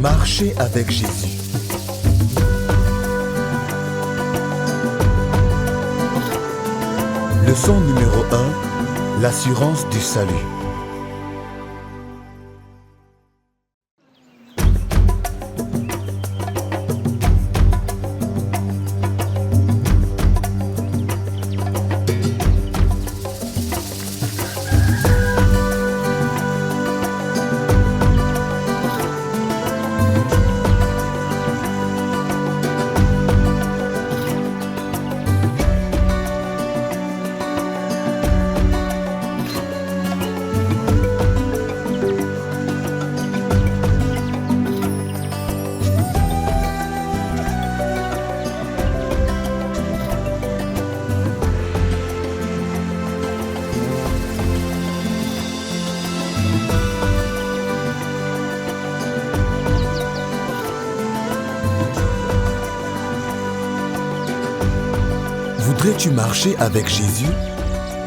Marcher avec Jésus. Leçon numéro 1, l'assurance du salut. Voudrais-tu marcher avec Jésus?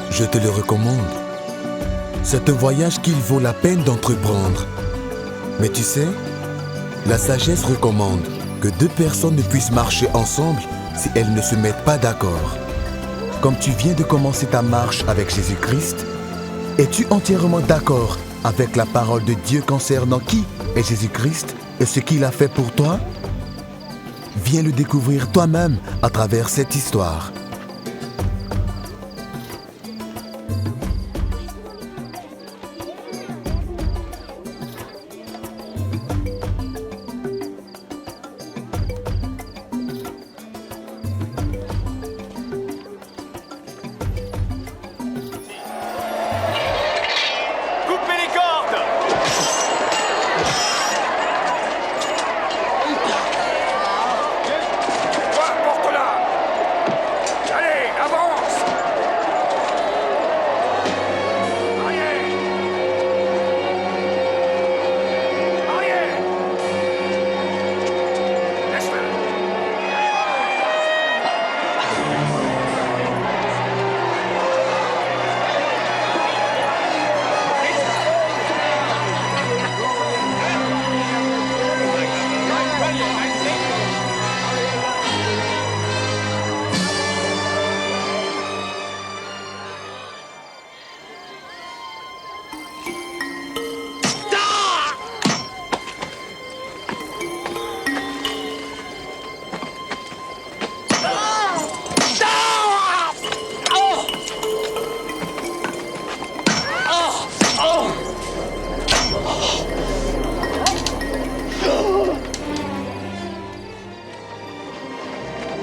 Je te le recommande. C'est un voyage qu'il vaut la peine d'entreprendre. Mais tu sais, la sagesse recommande que deux personnes ne puissent marcher ensemble si elles ne se mettent pas d'accord. Comme tu viens de commencer ta marche avec Jésus-Christ, es-tu entièrement d'accord avec la parole de Dieu concernant qui est Jésus-Christ et ce qu'il a fait pour toi? Viens le découvrir toi-même à travers cette histoire.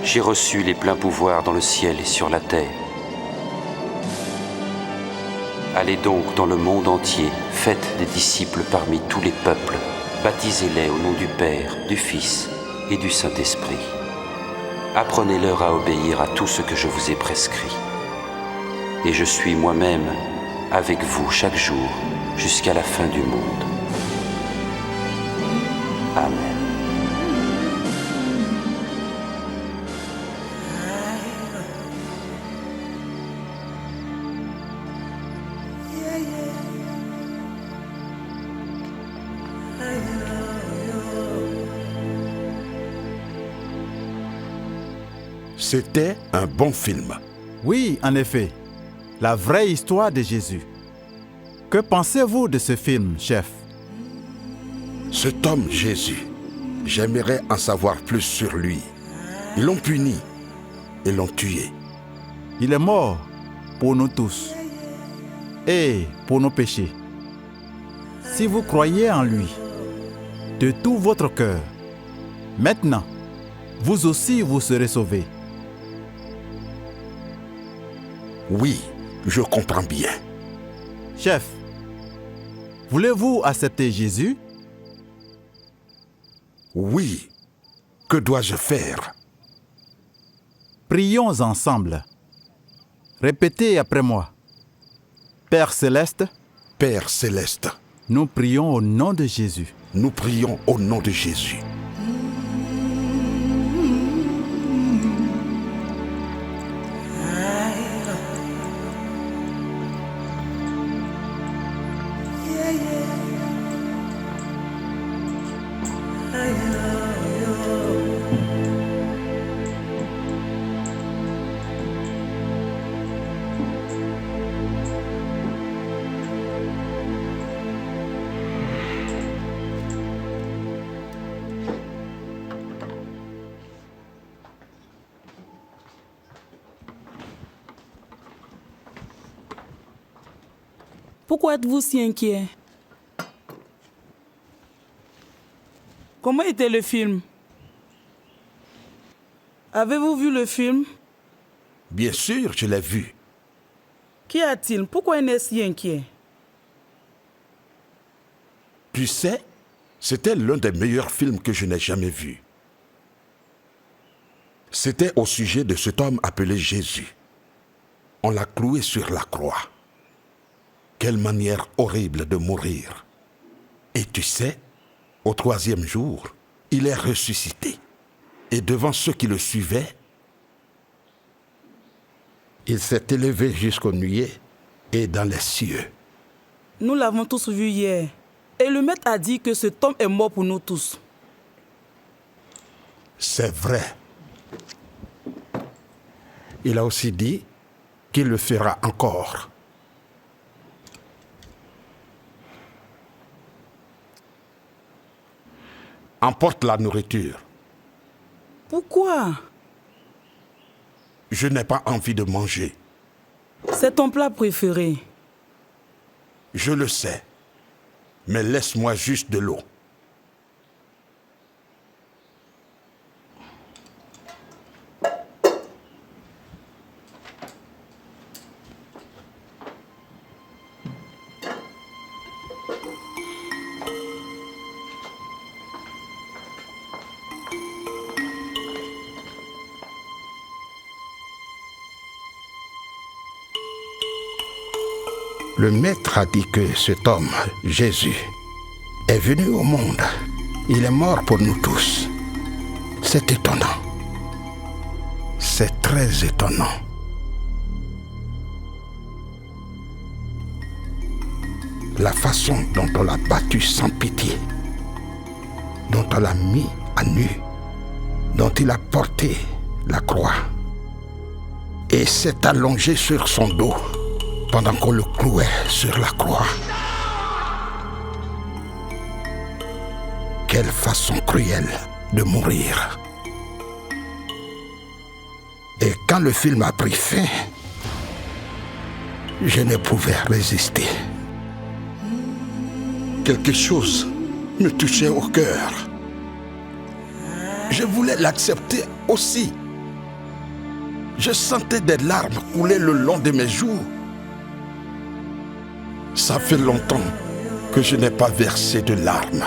J'ai reçu les pleins pouvoirs dans le ciel et sur la terre. Allez donc dans le monde entier, faites des disciples parmi tous les peuples, baptisez-les au nom du Père, du Fils et du Saint-Esprit. Apprenez-leur à obéir à tout ce que je vous ai prescrit. Et je suis moi-même avec vous chaque jour jusqu'à la fin du monde. Amen. C'était un bon film. Oui, en effet. La vraie histoire de Jésus. Que pensez-vous de ce film, chef? Cet homme Jésus, j'aimerais en savoir plus sur lui. Ils l'ont puni et l'ont tué. Il est mort pour nous tous et pour nos péchés. Si vous croyez en lui de tout votre cœur, maintenant, vous aussi vous serez sauvés. Oui, je comprends bien. Chef, voulez-vous accepter Jésus? Oui. Que dois-je faire? Prions ensemble. Répétez après moi. Père céleste, Père céleste, nous prions au nom de Jésus. nous prions au nom de Jésus. Pourquoi êtes-vous si inquiet? Comment était le film? Avez-vous vu le film? Bien sûr, je l'ai vu. Qu'y a-t-il? Pourquoi il est si inquiet? Tu sais, c'était l'un des meilleurs films que je n'ai jamais vus. C'était au sujet de cet homme appelé Jésus. On l'a cloué sur la croix. Quelle manière horrible de mourir. Et tu sais, au 3e jour, il est ressuscité. Et devant ceux qui le suivaient, il s'est élevé jusqu'aux nuées et dans les cieux. Nous l'avons tous vu hier. Et le maître a dit que cet homme est mort pour nous tous. C'est vrai. Il a aussi dit qu'il le fera encore. Emporte la nourriture. Pourquoi? Je n'ai pas envie de manger. C'est ton plat préféré. Je le sais. Mais laisse-moi juste de l'eau. Le maître a dit que cet homme, Jésus, est venu au monde. Il est mort pour nous tous. C'est étonnant. C'est très étonnant. La façon dont on l'a battu sans pitié, dont on l'a mis à nu, dont il a porté la croix et s'est allongé sur son dos pendant qu'on le clouait sur la croix. Quelle façon cruelle de mourir. Et quand le film a pris fin, je ne pouvais résister. Quelque chose me touchait au cœur. Je voulais l'accepter aussi. Je sentais des larmes couler le long de mes joues. Ça fait longtemps que je n'ai pas versé de larmes.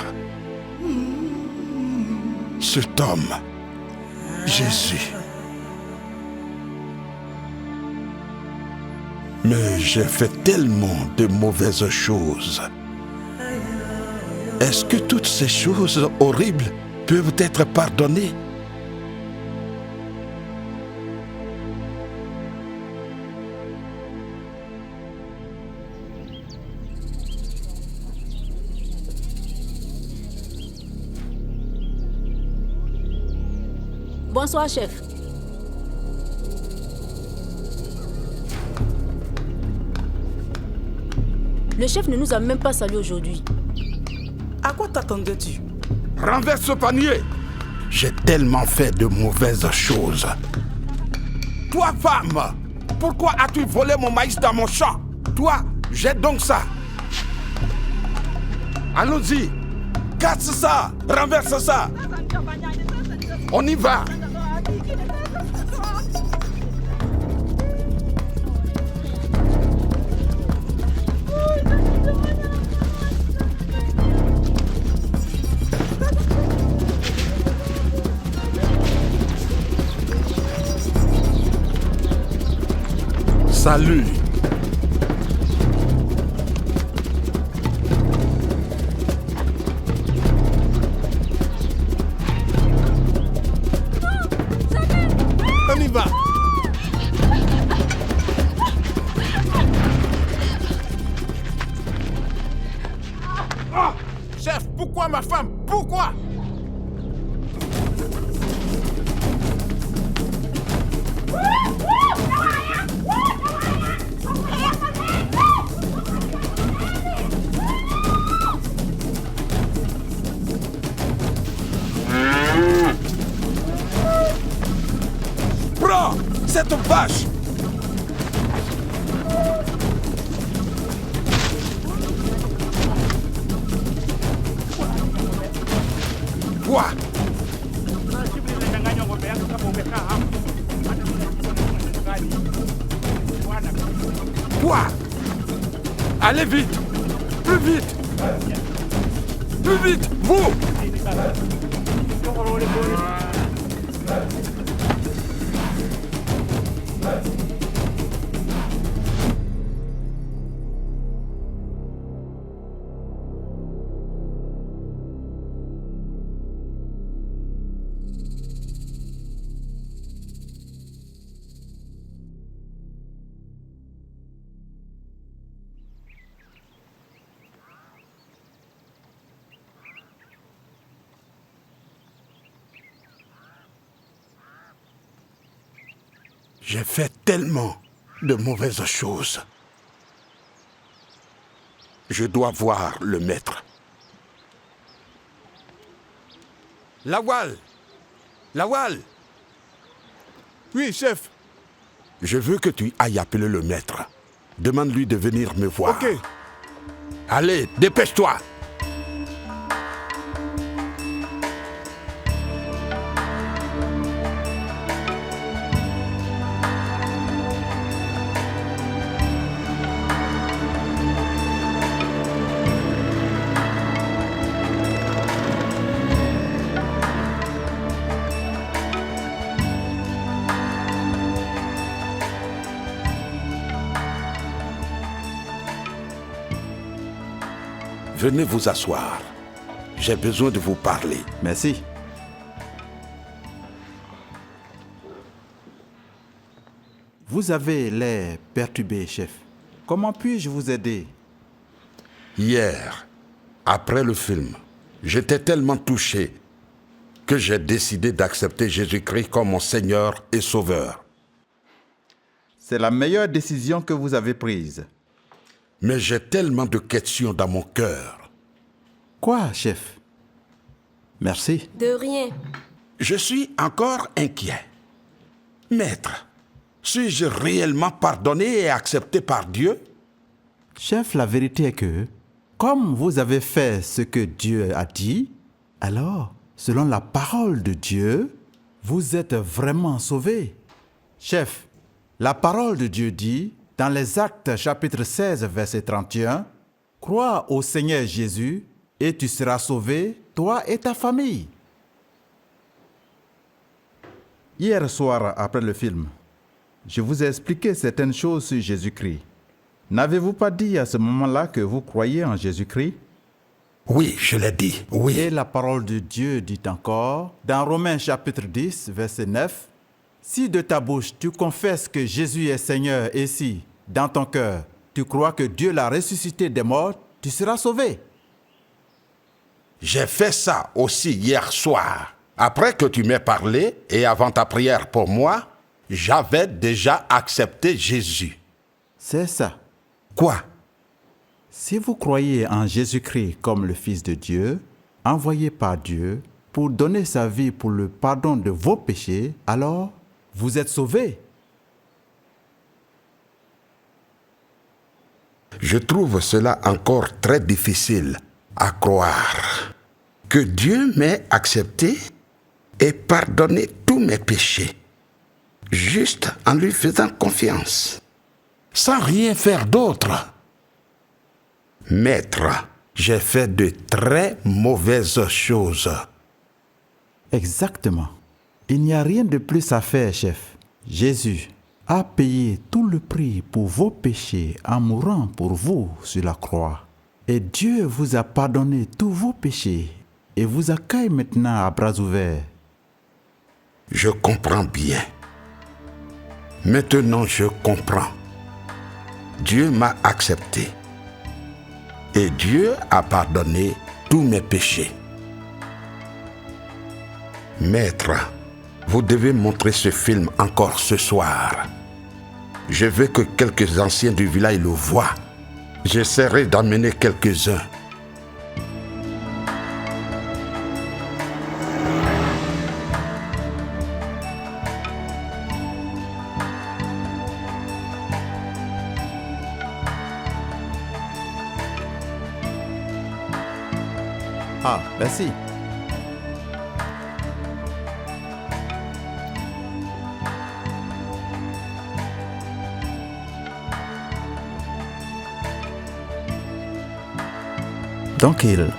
Cet homme, Jésus. Mais j'ai fait tellement de mauvaises choses. Est-ce que toutes ces choses horribles peuvent être pardonnées? Bonsoir, chef. Le chef ne nous a même pas salué aujourd'hui. À quoi t'attendais-tu? Renverse ce panier! J'ai tellement fait de mauvaises choses. Toi, femme, pourquoi as-tu volé mon maïs dans mon champ? Toi, jette donc ça. Allons-y. Casse ça. Renverse ça. On y va. Salut. On y va. Ah, chef, pourquoi ma femme? Pourquoi? Prends cette vache. Toi, toi, allez vite, plus vite, plus vite, vous. J'ai fait tellement de mauvaises choses. Je dois voir le maître. Lawal! Lawal! Oui, chef. Je veux que tu ailles appeler le maître. Demande-lui de venir me voir. Ok. Allez, dépêche-toi! Venez vous asseoir. J'ai besoin de vous parler. Merci. Vous avez l'air perturbé, chef. Comment puis-je vous aider? Hier, après le film, j'étais tellement touché que j'ai décidé d'accepter Jésus-Christ comme mon Seigneur et Sauveur. C'est la meilleure décision que vous avez prise. Mais j'ai tellement de questions dans mon cœur. Quoi, chef? Merci. De rien. Je suis encore inquiet. Maître, suis-je réellement pardonné et accepté par Dieu? Chef, la vérité est que, comme vous avez fait ce que Dieu a dit, alors, selon la parole de Dieu, vous êtes vraiment sauvé. Chef, la parole de Dieu dit, dans les Actes chapitre 16, verset 31, « Crois au Seigneur Jésus et tu seras sauvé, toi et ta famille. » Hier soir, après le film, je vous ai expliqué certaines choses sur Jésus-Christ. N'avez-vous pas dit à ce moment-là que vous croyez en Jésus-Christ? Oui, je l'ai dit, oui. Et la parole de Dieu dit encore, dans Romains chapitre 10, verset 9, « Si de ta bouche tu confesses que Jésus est Seigneur et si, dans ton cœur, tu crois que Dieu l'a ressuscité des morts, tu seras sauvé. » J'ai fait ça aussi hier soir. Après que tu m'aies parlé et avant ta prière pour moi, j'avais déjà accepté Jésus. C'est ça. Quoi? Si vous croyez en Jésus-Christ comme le Fils de Dieu, envoyé par Dieu pour donner sa vie pour le pardon de vos péchés, alors vous êtes sauvés. Je trouve cela encore très difficile à croire. Que Dieu m'ait accepté et pardonné tous mes péchés, juste en lui faisant confiance, sans rien faire d'autre. Maître, j'ai fait de très mauvaises choses. Exactement. Il n'y a rien de plus à faire, chef. Jésus a payé tout le prix pour vos péchés en mourant pour vous sur la croix. Et Dieu vous a pardonné tous vos péchés et vous accueille maintenant à bras ouverts. Je comprends bien. Maintenant, je comprends. Dieu m'a accepté. Et Dieu a pardonné tous mes péchés. Maître, vous devez montrer ce film encore ce soir. Je veux que quelques anciens du village le voient. J'essaierai d'emmener quelques-uns. Ah, merci. Donc il...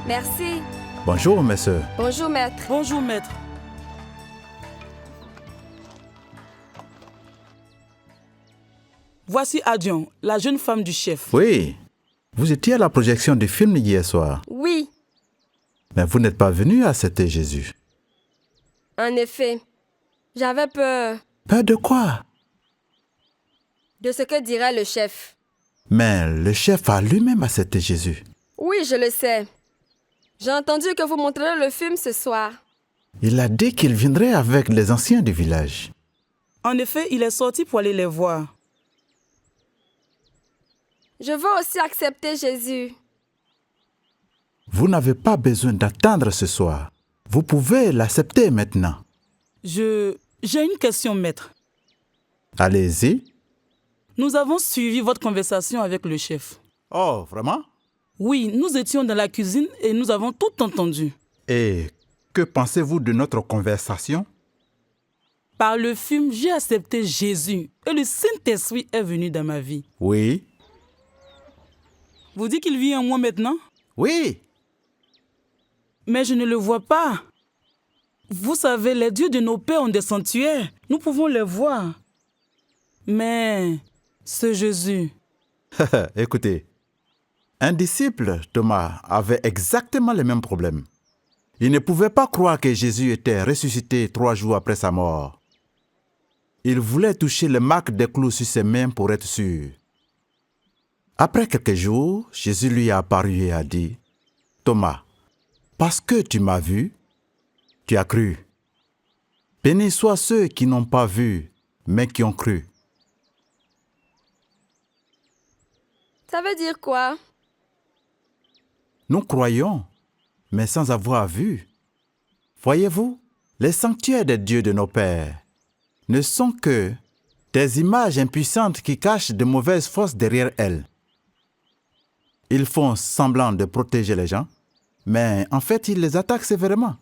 Merci. Bonjour, mes sœurs. Bonjour, maître. Bonjour, maître. Voici Adion, la jeune femme du chef. Oui, vous étiez à la projection du film hier soir. Oui, Mais vous n'êtes pas venu accepter Jésus. en effet. J'avais peur Peur de quoi? de ce que dirait le chef. Mais le chef a lui-même accepté Jésus. Oui, je le sais. J'ai entendu que vous montrerez le film ce soir. Il a dit qu'il viendrait avec les anciens du village. En effet, il est sorti pour aller les voir. Je veux aussi accepter Jésus. Vous n'avez pas besoin d'attendre ce soir. Vous pouvez l'accepter maintenant. J'ai une question, maître. Allez-y. Nous avons suivi votre conversation avec le chef. Oh, vraiment? Oui, nous étions dans la cuisine et nous avons tout entendu. Et que pensez-vous de notre conversation? Par le film, j'ai accepté Jésus et le Saint-Esprit est venu dans ma vie. Oui. Vous dites qu'il vit en moi maintenant? Oui. Mais je ne le vois pas. Vous savez, les dieux de nos pères ont des sanctuaires. Nous pouvons les voir. Mais ce Jésus, Écoutez, un disciple, Thomas, avait exactement le même problème. Il ne pouvait pas croire que Jésus était ressuscité 3 jours après sa mort. Il voulait toucher les marques des clous sur ses mains pour être sûr. Après quelques jours, Jésus lui a apparu et a dit, « Thomas, parce que tu m'as vu, tu as cru. Bénis soient ceux qui n'ont pas vu, mais qui ont cru. » Ça veut dire quoi? Nous croyons, mais sans avoir vu. Voyez-vous, les sanctuaires des dieux de nos pères ne sont que des images impuissantes qui cachent de mauvaises forces derrière elles. Ils font semblant de protéger les gens, mais en fait, ils les attaquent sévèrement.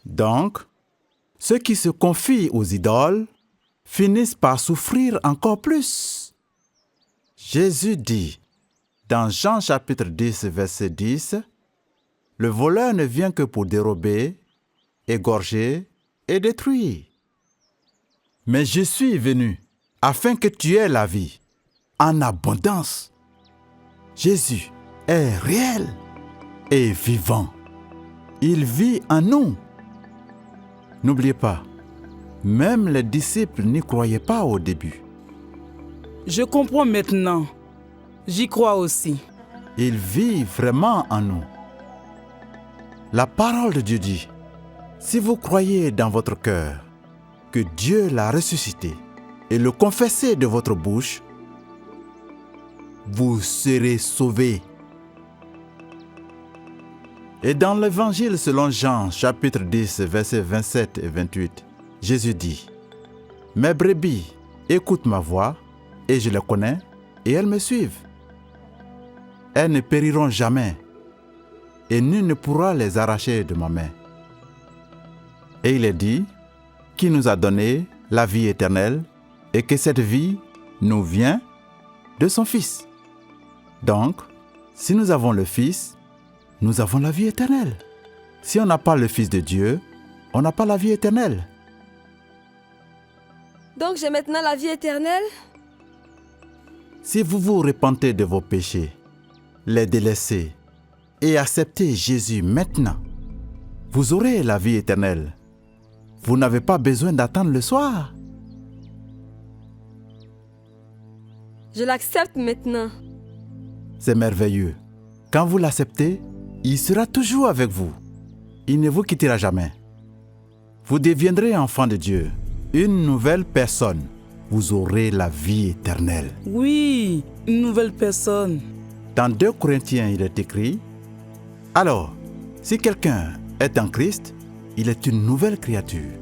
Donc, ceux qui se confient aux idoles finissent par souffrir encore plus. Jésus dit, dans Jean chapitre 10, verset 10, « Le voleur ne vient que pour dérober, égorger et détruire. Mais je suis venu afin que tu aies la vie en abondance. » Jésus est réel et vivant. Il vit en nous. N'oubliez pas, même les disciples n'y croyaient pas au début. je comprends maintenant. J'y crois aussi. Il vit vraiment en nous. La parole de Dieu dit, si vous croyez dans votre cœur que Dieu l'a ressuscité et le confessez de votre bouche, vous serez sauvés. Et dans l'évangile selon Jean, chapitre 10, versets 27 et 28, Jésus dit, « Mes brebis écoutent ma voix, et je les connais, et elles me suivent. Elles ne périront jamais, et nul ne pourra les arracher de ma main. » Et il est dit, qui nous a donné la vie éternelle, et que cette vie nous vient de son Fils. Donc, si nous avons le Fils, nous avons la vie éternelle. Si on n'a pas le Fils de Dieu, on n'a pas la vie éternelle. Donc j'ai maintenant la vie éternelle? Si vous vous repentez de vos péchés, les délaissez et acceptez Jésus maintenant, vous aurez la vie éternelle. Vous n'avez pas besoin d'attendre le soir. Je l'accepte maintenant. C'est merveilleux. Quand vous l'acceptez, il sera toujours avec vous. Il ne vous quittera jamais. Vous deviendrez enfant de Dieu, une nouvelle personne. Vous aurez la vie éternelle. Oui, une nouvelle personne. Dans 2 Corinthiens, il est écrit, « Alors, si quelqu'un est en Christ, il est une nouvelle créature.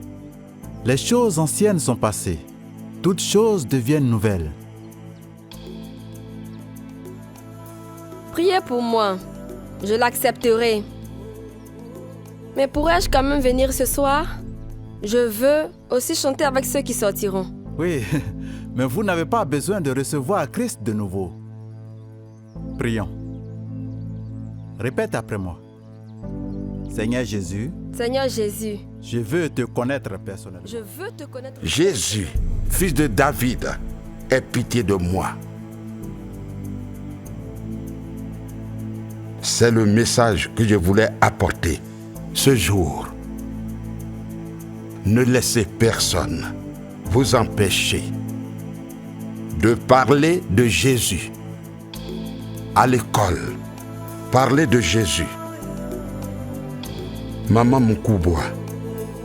Les choses anciennes sont passées. Toutes choses deviennent nouvelles. » Priez pour moi. Je l'accepterai. Mais pourrais-je quand même venir ce soir? Je veux aussi chanter avec ceux qui sortiront. Oui, Mais vous n'avez pas besoin de recevoir Christ de nouveau. Prions. Répète après moi. Seigneur Jésus, Seigneur Jésus, je veux te connaître personnellement. je veux te connaître. Jésus, fils de David, aie pitié de moi. C'est le message que je voulais apporter ce jour. Ne laissez personne vous empêcher de parler de Jésus à l'école. Parlez de Jésus. Maman Moukouboua,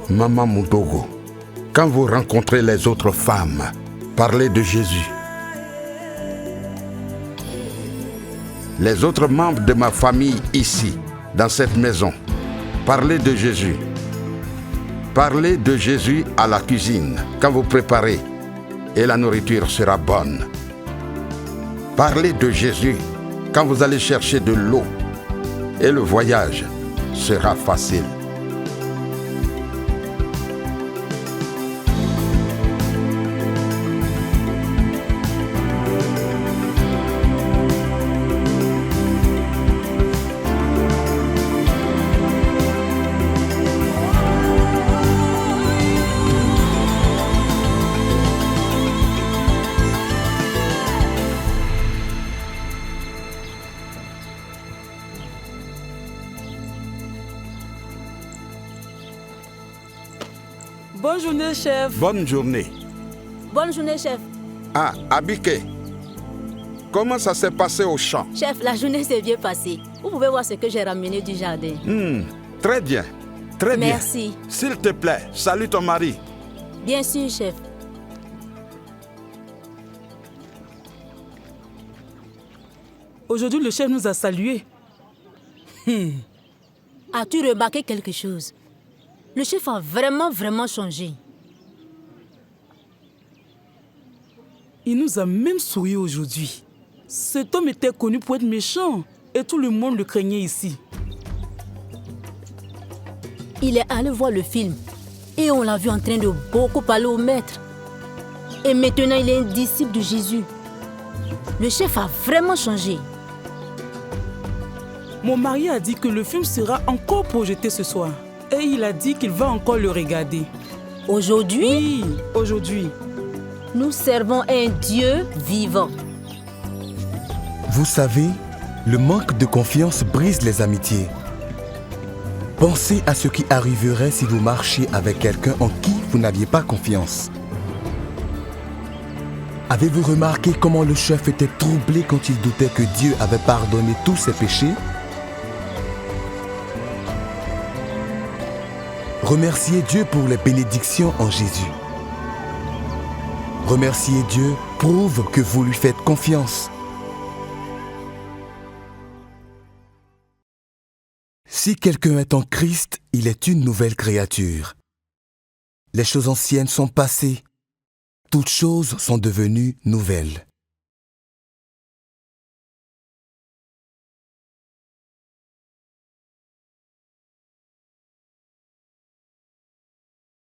Maman Moudogo, quand vous rencontrez les autres femmes, parlez de Jésus. Les autres membres de ma famille ici, dans cette maison, parlez de Jésus. Parlez de Jésus à la cuisine, quand vous préparez, et la nourriture sera bonne. Parlez de Jésus quand vous allez chercher de l'eau, et le voyage sera facile. Bonne journée, chef. Bonne journée. Bonne journée, chef. Ah, Abike, comment ça s'est passé au champ? Chef, la journée s'est bien passée. Vous pouvez voir ce que j'ai ramené du jardin. Très bien, très bien. Merci. S'il te plaît, salue ton mari. Bien sûr, chef. Aujourd'hui, le chef nous a salués. As-tu remarqué quelque chose? Le chef a vraiment changé. Il nous a même souri aujourd'hui. Cet homme était connu pour être méchant et tout le monde le craignait ici. Il est allé voir le film et on l'a vu en train de beaucoup parler au maître. Et maintenant, il est un disciple de Jésus. Le chef a vraiment changé. Mon mari a dit que le film sera encore projeté ce soir. Et il a dit qu'il va encore le regarder. Aujourd'hui, Oui, aujourd'hui. nous servons un Dieu vivant. Vous savez, le manque de confiance brise les amitiés. Pensez à ce qui arriverait si vous marchiez avec quelqu'un en qui vous n'aviez pas confiance. Avez-vous remarqué comment le chef était troublé quand il doutait que Dieu avait pardonné tous ses péchés? Remerciez Dieu pour les bénédictions en Jésus. Remercier Dieu prouve que vous lui faites confiance. Si quelqu'un est en Christ, il est une nouvelle créature. Les choses anciennes sont passées. Toutes choses sont devenues nouvelles.